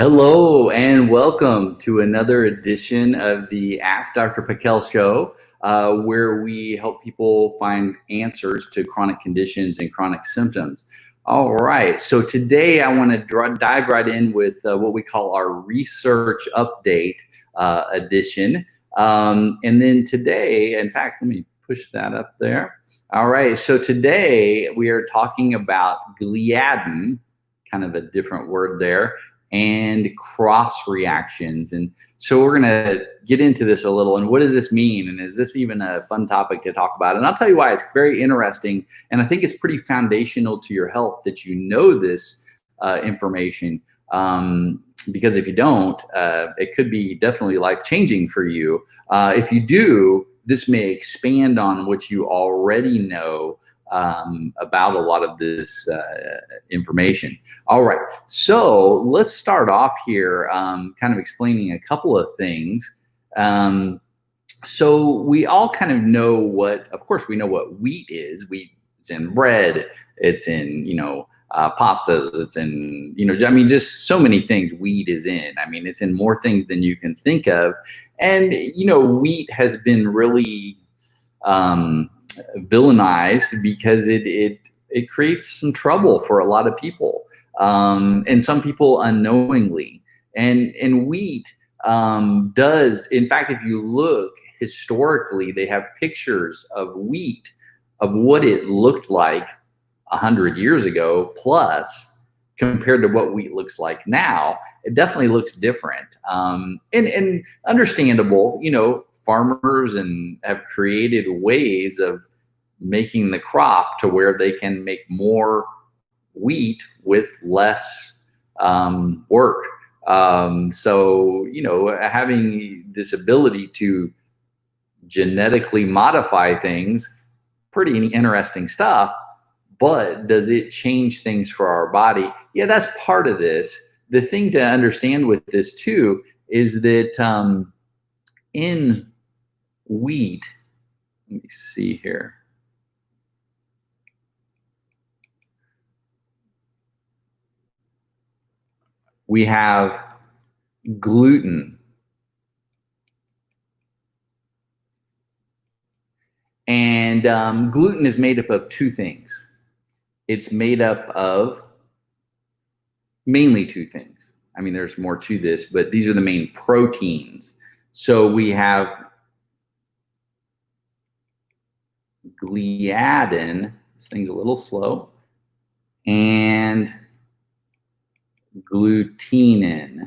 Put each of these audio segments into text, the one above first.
Hello and welcome to another edition of the Ask Dr. Pickel show, where we help people find answers to chronic conditions and chronic symptoms. All right, so today I want to dive right in with what we call our research update edition. And then today, in fact, let me push that up there. All right, so today we are talking about gliadin, kind of a different word there, and cross reactions. And so we're going to get into this a little. And what does this mean? And is this even a fun topic to talk about? And I'll tell you why it's very interesting. And I think it's pretty foundational to your health that you know this information. Because if you don't, it could be definitely life-changing for you. If you do, this may expand on what you already know about a lot of this information. All right, so let's start off here kind of explaining a couple of things. So we all kind of know of course we know what wheat is. It's in bread, it's in, pastas, it's in, I mean, just so many things wheat is in. I mean, it's in more things than you can think of. And, wheat has been really villainized because it creates some trouble for a lot of people, and some people unknowingly. And wheat does, in fact, if you look historically, they have pictures of wheat of what it looked like 100 years ago plus compared to what wheat looks like now. It definitely looks different, and understandable. Farmers have created ways of making the crop to where they can make more wheat with less work. So, having this ability to genetically modify things, pretty interesting stuff. But does it change things for our body? Yeah, that's part of this. The thing to understand with this too is that in wheat, let me see here. We have gluten. And gluten is made up of two things. It's made up of mainly two things. I mean, there's more to this, but these are the main proteins. So we have gliadin, this thing's a little slow, and glutenin.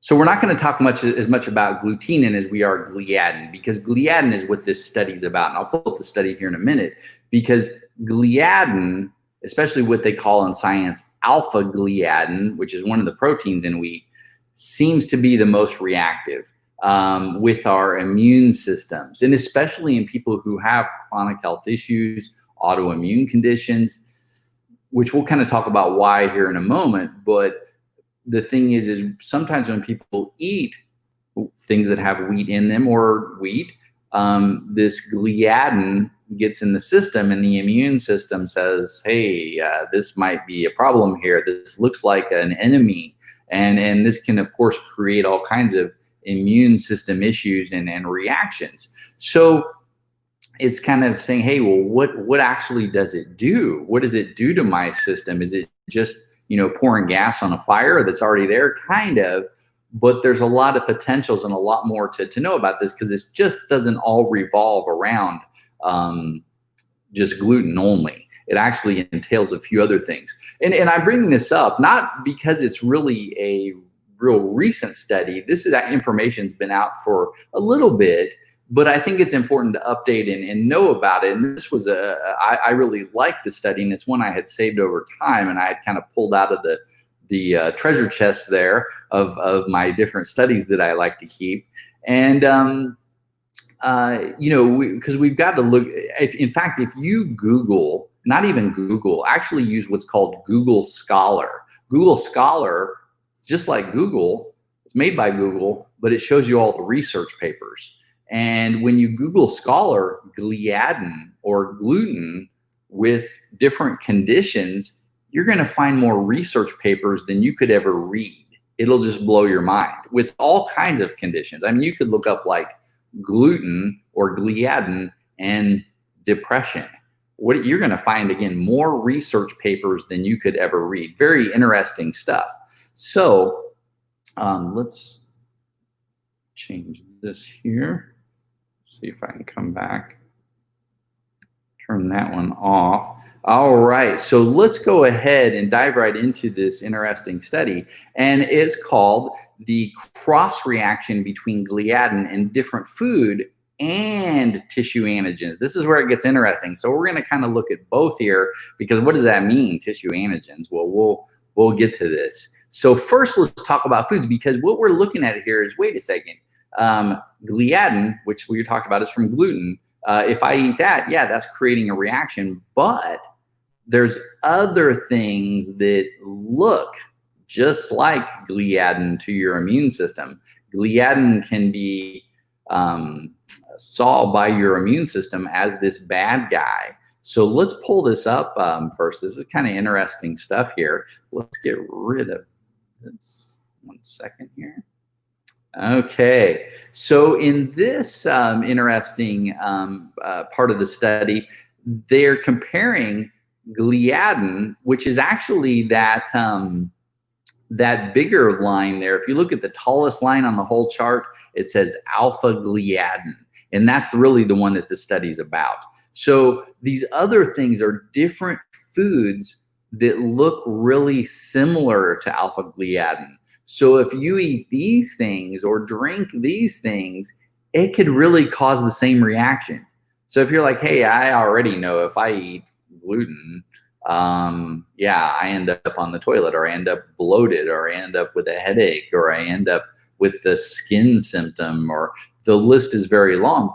So we're not going to talk as much about glutenin as we are gliadin, because gliadin is what this study's about. And I'll pull up the study here in a minute, because gliadin, especially what they call in science alpha gliadin, which is one of the proteins in wheat, seems to be the most reactive with our immune systems, and especially in people who have chronic health issues, autoimmune conditions, which we'll kind of talk about why here in a moment. But the thing is sometimes when people eat things that have wheat in them or wheat, this gliadin gets in the system, and the immune system says, hey, this might be a problem here. This looks like an enemy. And this can, of course, create all kinds of immune system issues and reactions. So it's kind of saying, hey, well, what actually does it do? What does it do to my system? Is it just, pouring gas on a fire that's already there? Kind of. But there's a lot of potentials and a lot more to know about this, because it just doesn't all revolve around just gluten only. It actually entails a few other things. And I'm bringing this up not because it's really a real recent study. That information's been out for a little bit, but I think it's important to update and know about it. And this was I really liked the study, and it's one I had saved over time, and I had kind of pulled out of the treasure chest there of my different studies that I like to keep. And because we've got to look. In fact, if you Google, not even Google, actually use what's called Google Scholar. Google Scholar, just like Google, it's made by Google, but it shows you all the research papers. And when you Google Scholar gliadin or gluten with different conditions, you're going to find more research papers than you could ever read. It'll just blow your mind with all kinds of conditions. I mean, you could look up like gluten or gliadin and depression. What you're going to find, again, more research papers than you could ever read. Very interesting stuff. So let's change this here. See if I can come back. Turn that one off. All right, so let's go ahead and dive right into this interesting study. And it's called the cross-reaction between gliadin and different food and tissue antigens. This is where it gets interesting. So we're going to kind of look at both here, because what does that mean, tissue antigens? Well, we'll get to this. So first, let's talk about foods, because what we're looking at here is, wait a second, gliadin, which we talked about, is from gluten. If I eat that, yeah, that's creating a reaction, but there's other things that look just like gliadin to your immune system. Gliadin can be saw by your immune system as this bad guy. So let's pull this up first. This is kind of interesting stuff here. Let's get rid of this. 1 second here. Okay, so in this interesting part of the study, they're comparing gliadin, which is actually that that bigger line there. If you look at the tallest line on the whole chart, it says alpha gliadin, and that's really the one that the study's about. So these other things are different foods that look really similar to alpha gliadin. So if you eat these things or drink these things, it could really cause the same reaction. So if you're like, hey, I already know if I eat gluten, yeah, I end up on the toilet, or I end up bloated, or I end up with a headache, or I end up with the skin symptom, or the list is very long.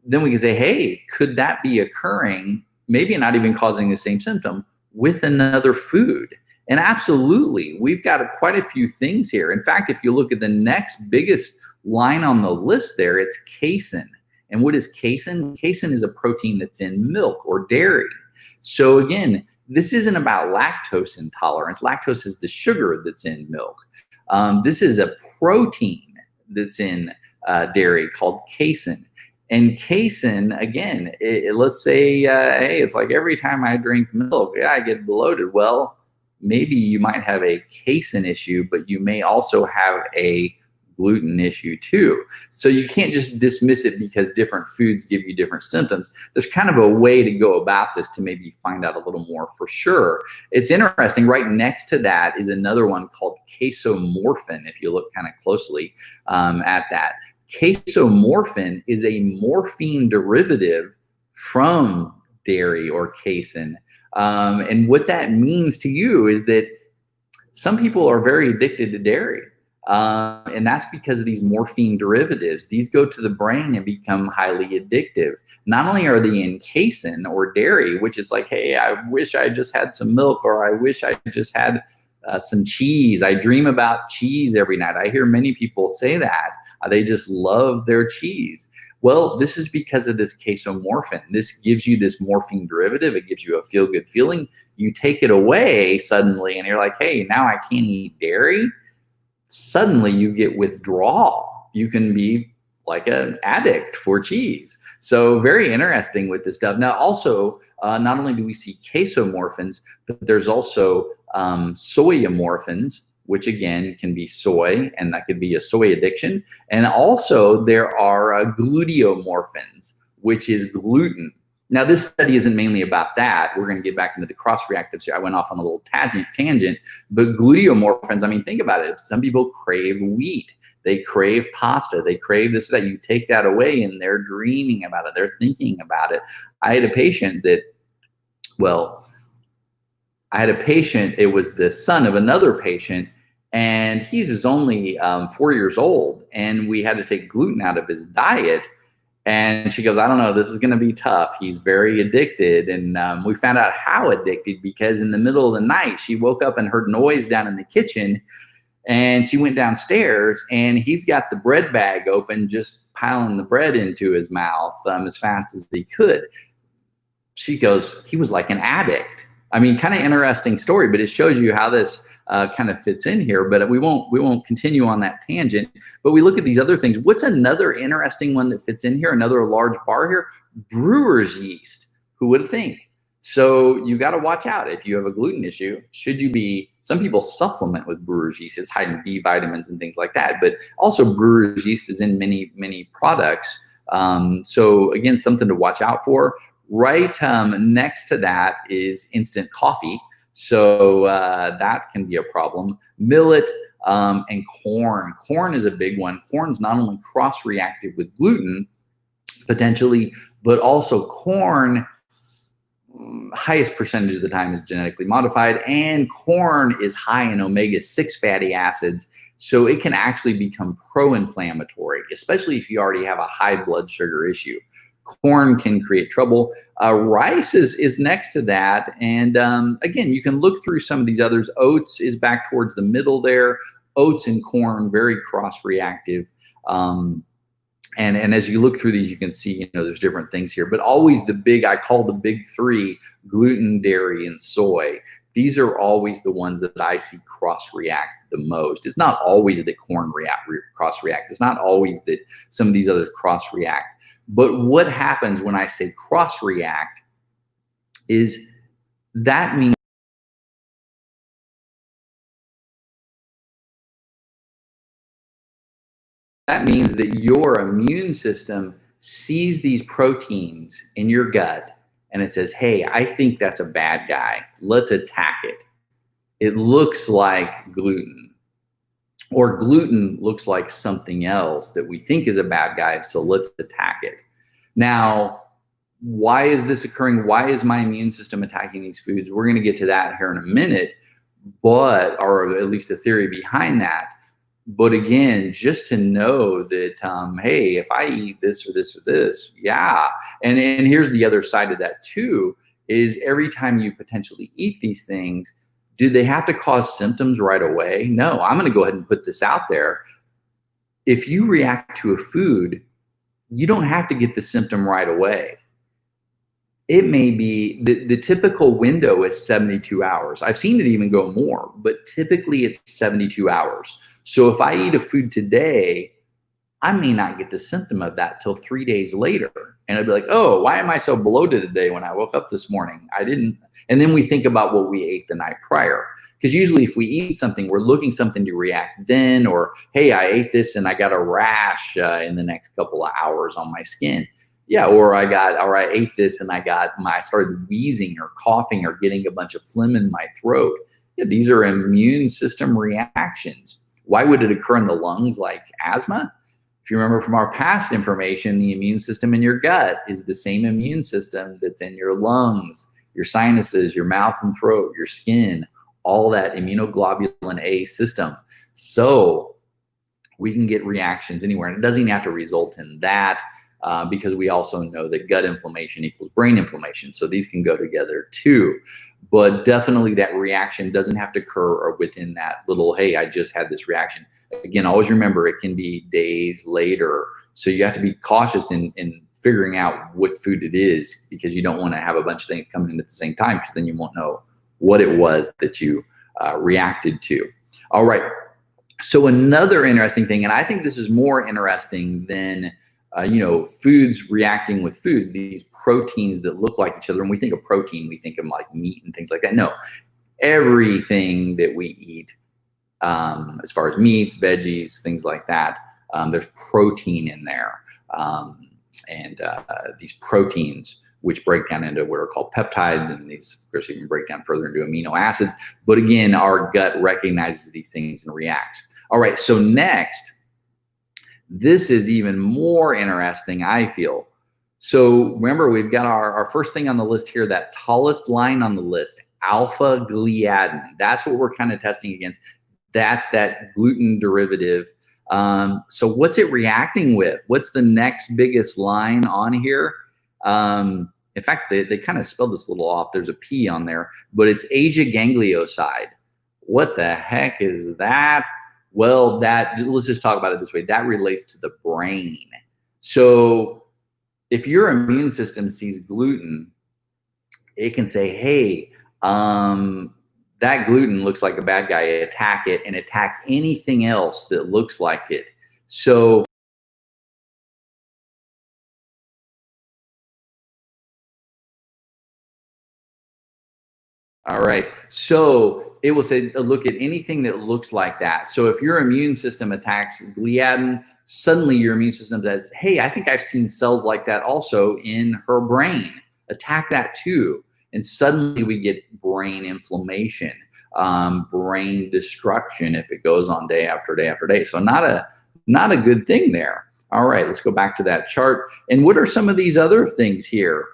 Then we can say, hey, could that be occurring, maybe not even causing the same symptom, with another food? And absolutely, we've got quite a few things here. In fact, if you look at the next biggest line on the list there, it's casein. And what is casein? Casein is a protein that's in milk or dairy. So again, this isn't about lactose intolerance. Lactose is the sugar that's in milk. This is a protein that's in dairy called casein. And casein, again, let's say, hey, it's like every time I drink milk, yeah, I get bloated. Well, maybe you might have a casein issue, but you may also have a gluten issue too. So you can't just dismiss it because different foods give you different symptoms. There's kind of a way to go about this to maybe find out a little more for sure. It's interesting, right next to that is another one called casomorphin, if you look kind of closely at that. Casomorphin is a morphine derivative from dairy or casein. And what that means to you is that some people are very addicted to dairy. And that's because of these morphine derivatives. These go to the brain and become highly addictive. Not only are they in casein or dairy, which is like, hey, I wish I just had some milk, or I wish I just had some cheese. I dream about cheese every night. I hear many people say that. They just love their cheese. Well, this is because of this casomorphin. This gives you this morphine derivative. It gives you a feel-good feeling. You take it away suddenly, and you're like, hey, now I can't eat dairy. Suddenly you get withdrawal. You can be like an addict for cheese. So very interesting with this stuff. Now also, not only do we see casomorphins, but there's also soyamorphins, which again can be soy, and that could be a soy addiction. And also there are gluteomorphins, which is gluten. Now this study isn't mainly about that. We're going to get back into the cross-reactives here. I went off on a little tangent, but gluteomorphins, I mean, think about it. Some people crave wheat. They crave pasta. They crave this or that. You take that away and they're dreaming about it. They're thinking about it. I had a patient that, well, it was the son of another patient, and he was only 4 years old, and we had to take gluten out of his diet. And she goes, I don't know, this is going to be tough. He's very addicted. And we found out how addicted, because in the middle of the night, she woke up and heard noise down in the kitchen, and she went downstairs, and he's got the bread bag open, just piling the bread into his mouth as fast as he could. She goes, he was like an addict. I mean, kind of interesting story, but it shows you how this kind of fits in here. But we won't continue on that tangent. But we look at these other things. What's another interesting one that fits in here? Another large bar here: brewer's yeast. Who would think? So you got to watch out if you have a gluten issue. Should you be? Some people supplement with brewer's yeast. It's high in B vitamins and things like that. But also brewer's yeast is in many products. So again, something to watch out for. Right next to that is instant coffee. So that can be a problem. Millet and corn. Corn is a big one. Corn's not only cross-reactive with gluten, potentially, but also corn, highest percentage of the time, is genetically modified, and corn is high in omega-6 fatty acids. So it can actually become pro-inflammatory, especially if you already have a high blood sugar issue. Corn can create trouble. Rice is next to that. And again, you can look through some of these others. Oats is back towards the middle there. Oats and corn, very cross-reactive. And as you look through these, you can see, there's different things here. But always I call the big three: gluten, dairy, and soy. These are always the ones that I see cross-react the most. It's not always that corn cross-reacts. It's not always that some of these others cross-react. But what happens when I say cross-react is that means that your immune system sees these proteins in your gut and it says, hey, I think that's a bad guy. Let's attack it. It looks like gluten. Or gluten looks like something else that we think is a bad guy, so let's attack it. Now, why is this occurring? Why is my immune system attacking these foods? We're going to get to that here in a minute, or at least a theory behind that. But again, just to know that, hey, if I eat this or this or this, yeah. And here's the other side of that too, is every time you potentially eat these things, do they have to cause symptoms right away? No, I'm going to go ahead and put this out there. If you react to a food, you don't have to get the symptom right away. It may be, the typical window is 72 hours. I've seen it even go more, but typically it's 72 hours. So if I eat a food today, I may not get the symptom of that till 3 days later. And I'd be like, oh, why am I so bloated today when I woke up this morning? I didn't. And then we think about what we ate the night prior. Because usually if we eat something, we're looking something to react then, or, hey, I ate this and I got a rash in the next couple of hours on my skin. Yeah, or I ate this and I started wheezing or coughing or getting a bunch of phlegm in my throat. Yeah, these are immune system reactions. Why would it occur in the lungs like asthma? If you remember from our past information, the immune system in your gut is the same immune system that's in your lungs, your sinuses, your mouth and throat, your skin, all that immunoglobulin A system. So we can get reactions anywhere, and it doesn't even have to result in that because we also know that gut inflammation equals brain inflammation. So these can go together too. But definitely that reaction doesn't have to occur within that little, hey, I just had this reaction. Again, always remember it can be days later. So you have to be cautious in figuring out what food it is, because you don't want to have a bunch of things coming in at the same time, because then you won't know what it was that you reacted to. All right. So another interesting thing, and I think this is more interesting than foods reacting with foods, these proteins that look like each other. And we think of protein, we think of like meat and things like that. No, everything that we eat, as far as meats, veggies, things like that, there's protein in there. These proteins, which break down into what are called peptides, and these, of course, even break down further into amino acids. But again, our gut recognizes these things and reacts. All right, so next, this is even more interesting, I feel. So remember, we've got our first thing on the list here, that tallest line on the list, alpha gliadin. That's what we're kind of testing against. That's that gluten derivative. So what's it reacting with? What's the next biggest line on here? In fact, they kind of spelled this a little off. There's a P on there, but it's Asia ganglioside. What the heck is that? Well, let's just talk about it this way. That relates to the brain. So if your immune system sees gluten, it can say, hey, that gluten looks like a bad guy. Attack it and attack anything else that looks like it. So all right. So it will say look at anything that looks like that. So if your immune system attacks gliadin, suddenly your immune system says, hey, I think I've seen cells like that also in her brain. Attack that too. And suddenly we get brain inflammation, brain destruction if it goes on day after day after day. So not a good thing there. All right, let's go back to that chart. And what are some of these other things here?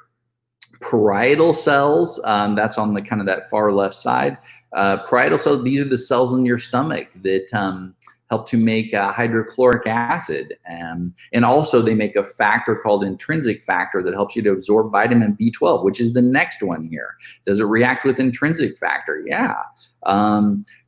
Parietal cells, that's on the kind of that far left side. Parietal cells, these are the cells in your stomach that help to make hydrochloric acid. And also they make a factor called intrinsic factor that helps you to absorb vitamin B12, which is the next one here. Does it react with intrinsic factor? Yeah.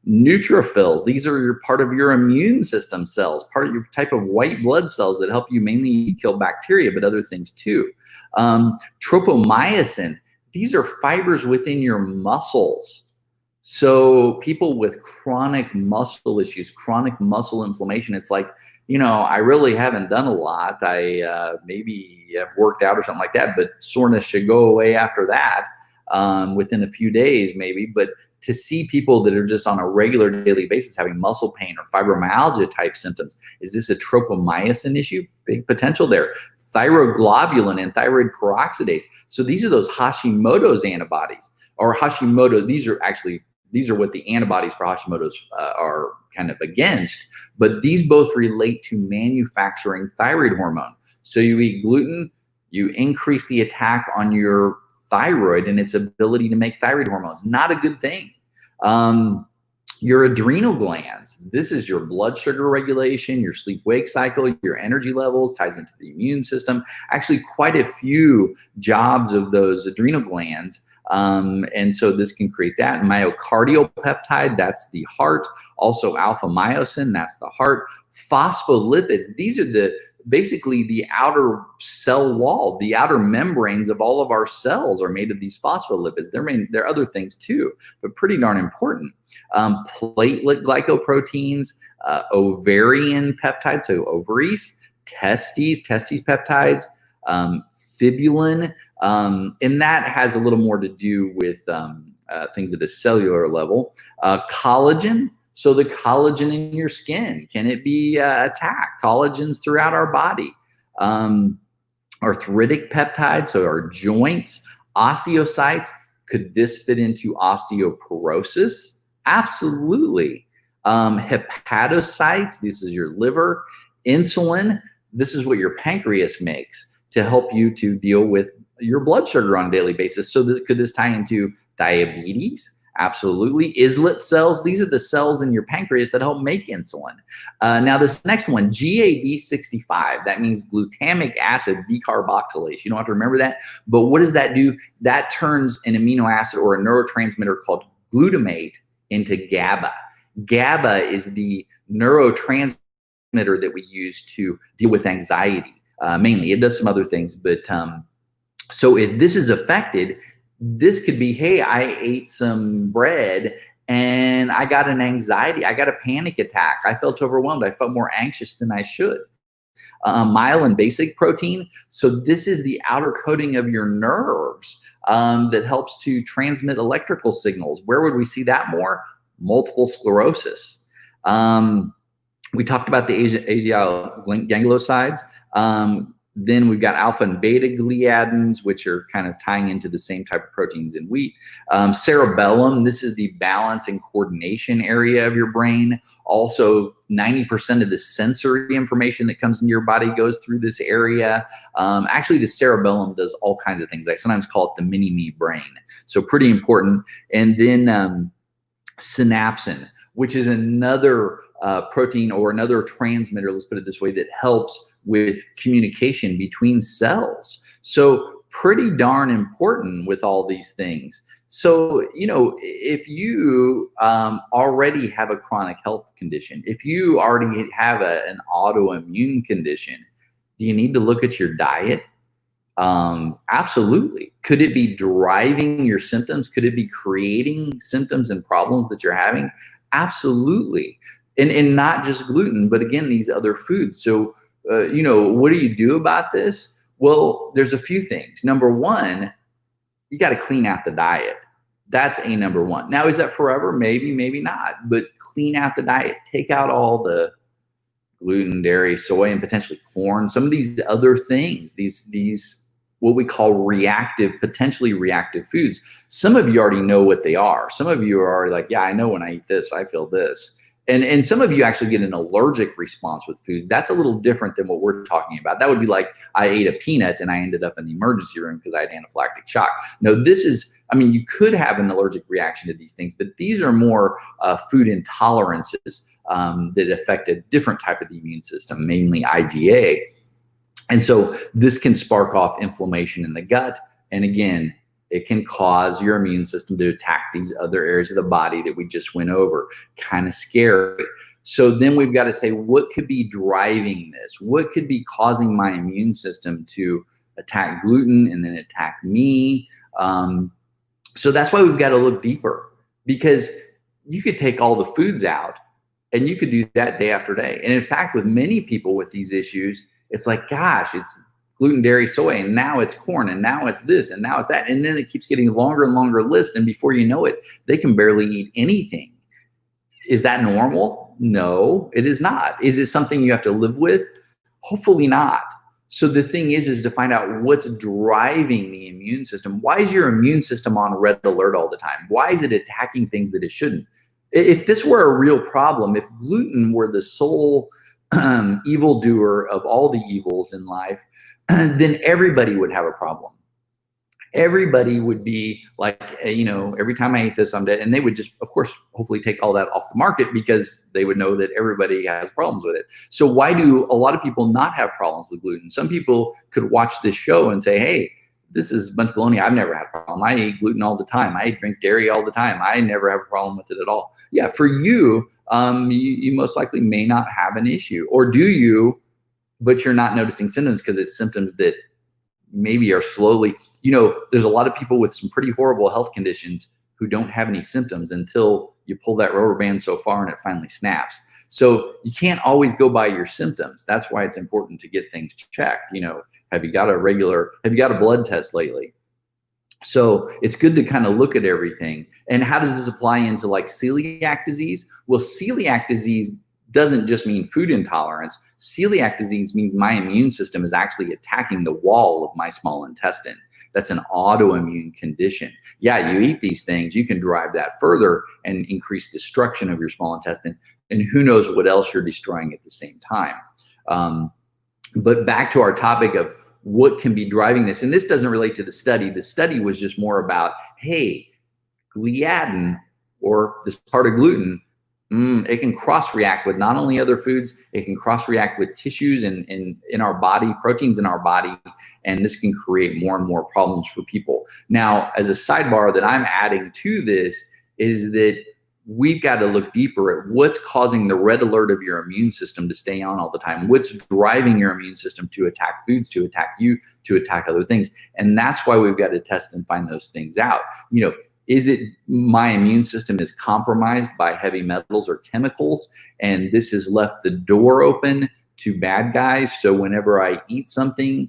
Neutrophils, these are your part of your immune system cells, part of your type of white blood cells that help you mainly kill bacteria, but other things too. Tropomyosin, these are fibers within your muscles. So people with chronic muscle issues, chronic muscle inflammation, it's like, I really haven't done a lot. I maybe have worked out or something like that, but soreness should go away after that within a few days maybe. But to see people that are just on a regular daily basis having muscle pain or fibromyalgia type symptoms, is this a tropomyosin issue? Big potential there. Thyroglobulin and thyroid peroxidase. So these are those Hashimoto's antibodies, or Hashimoto. These are what the antibodies for Hashimoto's are kind of against, but these both relate to manufacturing thyroid hormone. So you eat gluten, you increase the attack on your thyroid and its ability to make thyroid hormones. Not a good thing. Your adrenal glands, this is your blood sugar regulation, your sleep-wake cycle, your energy levels, ties into the immune system. Actually, quite a few jobs of those adrenal glands. And so this can create that. Myocardial peptide, that's the heart. Also alpha myosin, that's the heart. Phospholipids, these are basically the outer cell wall, the outer membranes of all of our cells are made of these phospholipids. There are other things too, but pretty darn important. Platelet glycoproteins, ovarian peptides, so ovaries, testes peptides, fibulin, and that has a little more to do with things at a cellular level. Collagen. So the collagen in your skin, can it be attacked? Collagens throughout our body. Arthritic peptides, so our joints. Osteocytes, could this fit into osteoporosis? Absolutely. Hepatocytes, this is your liver. Insulin, this is what your pancreas makes to help you to deal with your blood sugar on a daily basis. So could this tie into diabetes? Absolutely. Islet cells, these are the cells in your pancreas that help make insulin. Now this next one, GAD65, that means glutamic acid decarboxylase. You don't have to remember that, but what does that do? That turns an amino acid or a neurotransmitter called glutamate into GABA. GABA is the neurotransmitter that we use to deal with anxiety. Mainly, it does some other things, but so if this is affected, this could be, hey, I ate some bread and I got an anxiety, I got a panic attack, I felt overwhelmed, I felt more anxious than I should. Myelin basic protein, so this is the outer coating of your nerves that helps to transmit electrical signals. Where would we see that more? Multiple sclerosis. We talked about the axial gangliosides. Then we've got alpha and beta gliadins, which are kind of tying into the same type of proteins in wheat. Cerebellum, this is the balance and coordination area of your brain. Also, 90% of the sensory information that comes into your body goes through this area. Actually, the cerebellum does all kinds of things. I sometimes call it the mini-me brain. So pretty important. And then synapsin, which is another protein or another transmitter, let's put it this way, that helps with communication between cells. So pretty darn important with all these things. So, if you already have a chronic health condition, if you already have an autoimmune condition, do you need to look at your diet? Absolutely. Could it be driving your symptoms? Could it be creating symptoms and problems that you're having? Absolutely. And not just gluten, but again, these other foods. So, what do you do about this? Well, there's a few things. Number one, you got to clean out the diet. That's a number one. Now, is that forever? Maybe, maybe not. But clean out the diet. Take out all the gluten, dairy, soy, and potentially corn. Some of these other things, these what we call reactive, potentially reactive foods. Some of you already know what they are. Some of you are already like, yeah, I know when I eat this, I feel this. And some of you actually get an allergic response with foods. That's a little different than what we're talking about. That would be like I ate a peanut and I ended up in the emergency room because I had anaphylactic shock. No, this is, I mean, you could have an allergic reaction to these things, but these are more food intolerances that affect a different type of the immune system, mainly IgA. And so this can spark off inflammation in the gut. And again, it can cause your immune system to attack these other areas of the body that we just went over. Kind of scary. So then we've got to say, what could be driving this? What could be causing my immune system to attack gluten and then attack me? So that's why we've got to look deeper, because you could take all the foods out and you could do that day after day. And in fact, with many people with these issues, it's like, gosh, it's gluten, dairy, soy, and now it's corn, and now it's this, and now it's that. And then it keeps getting a longer and longer list. And before you know it, they can barely eat anything. Is that normal? No, it is not. Is it something you have to live with? Hopefully not. So the thing is to find out what's driving the immune system. Why is your immune system on red alert all the time? Why is it attacking things that it shouldn't? If this were a real problem, if gluten were the sole evildoer of all the evils in life, then everybody would have a problem. Everybody would be like, every time I eat this, I'm dead. And they would just, of course, hopefully take all that off the market because they would know that everybody has problems with it. So why do a lot of people not have problems with gluten? Some people could watch this show and say, hey, this is a bunch of baloney. I've never had a problem. I eat gluten all the time. I drink dairy all the time. I never have a problem with it at all. Yeah, for you, you most likely may not have an issue. Or do you, but you're not noticing symptoms because it's symptoms that maybe are slowly, there's a lot of people with some pretty horrible health conditions who don't have any symptoms until you pull that rubber band so far and it finally snaps. So you can't always go by your symptoms. That's why it's important to get things checked. Have you got a blood test lately? So it's good to kind of look at everything. And how does this apply into like celiac disease? Well, celiac disease doesn't just mean food intolerance. Celiac disease means my immune system is actually attacking the wall of my small intestine. That's an autoimmune condition. Yeah, you eat these things, you can drive that further and increase destruction of your small intestine. And who knows what else you're destroying at the same time. But back to our topic of what can be driving this. And this doesn't relate to the study. The study was just more about, hey, gliadin, or this part of gluten, it can cross-react with not only other foods, it can cross-react with tissues in our body, proteins in our body, and this can create more and more problems for people. Now, as a sidebar that I'm adding to this is that we've got to look deeper at what's causing the red alert of your immune system to stay on all the time. What's driving your immune system to attack foods, to attack you, to attack other things. And that's why we've got to test and find those things out. Is it my immune system is compromised by heavy metals or chemicals, and this has left the door open to bad guys? So whenever I eat something,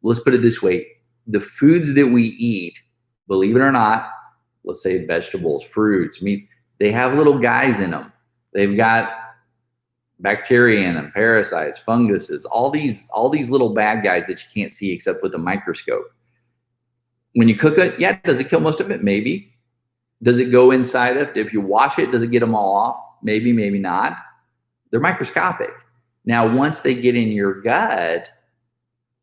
let's put it this way, the foods that we eat, believe it or not, let's say vegetables, fruits, meats, they have little guys in them. They've got bacteria in them, parasites, funguses, all these little bad guys that you can't see except with a microscope. When you cook it, yeah, does it kill most of it? Maybe. Does it go inside it? If you wash it, does it get them all off? Maybe, maybe not. They're microscopic. Now, once they get in your gut,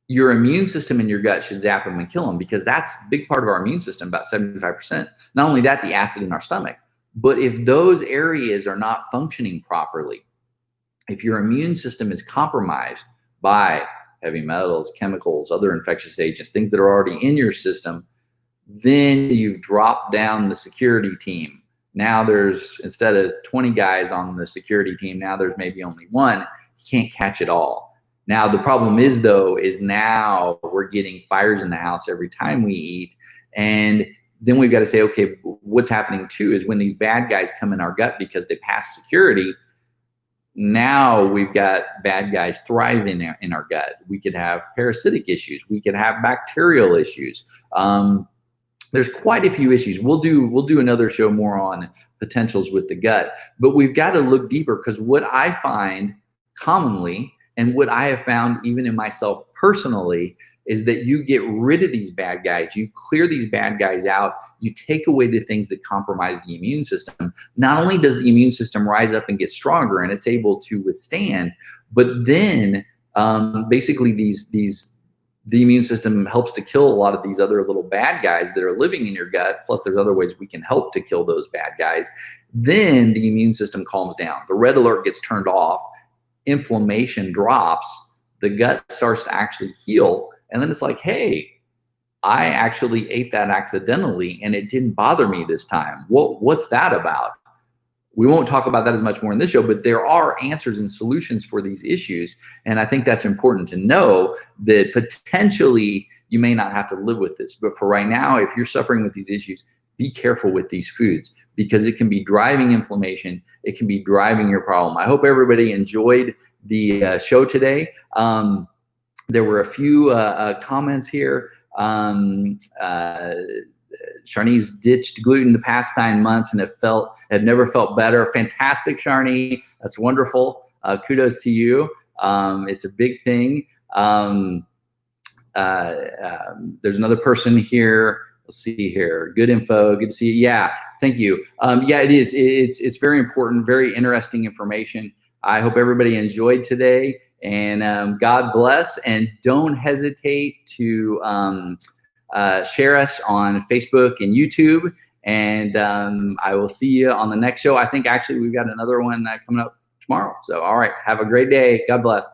your immune system in your gut should zap them and kill them, because that's a big part of our immune system, about 75%. Not only that, the acid in our stomach. But if those areas are not functioning properly, if your immune system is compromised by heavy metals, chemicals, other infectious agents, things that are already in your system, then you've dropped down the security team. Now there's, instead of 20 guys on the security team, now there's maybe only one. You can't catch it all. Now, the problem is, though, is now we're getting fires in the house every time we eat. And then we've got to say, okay, what's happening too is when these bad guys come in our gut because they pass security, now we've got bad guys thriving in our gut. We could have parasitic issues. We could have bacterial issues. There's quite a few issues. We'll do another show more on potentials with the gut, but we've got to look deeper, because what I find commonly, and what I have found even in myself personally, is that you get rid of these bad guys, you clear these bad guys out, you take away the things that compromise the immune system. Not only does the immune system rise up and get stronger and it's able to withstand, but then basically the immune system helps to kill a lot of these other little bad guys that are living in your gut. Plus there's other ways we can help to kill those bad guys. Then the immune system calms down. The red alert gets turned off, inflammation drops, the gut starts to actually heal. And then it's like, hey, I actually ate that accidentally and it didn't bother me this time. What's that about? We won't talk about that as much more in this show, but there are answers and solutions for these issues. And I think that's important to know, that potentially you may not have to live with this. But for right now, if you're suffering with these issues, be careful with these foods, because it can be driving inflammation. It can be driving your problem. I hope everybody enjoyed the show today. There were a few comments here. Sharni's ditched gluten the past 9 months and have never felt better. Fantastic, Sharni. That's wonderful. Kudos to you. It's a big thing. There's another person here. Let's see here. Good info. Good to see you. Yeah, thank you. Yeah, it is. It's very important, very interesting information. I hope everybody enjoyed today, and God bless. And don't hesitate to share us on Facebook and YouTube. And I will see you on the next show. I think actually we've got another one coming up tomorrow. So, all right. Have a great day. God bless.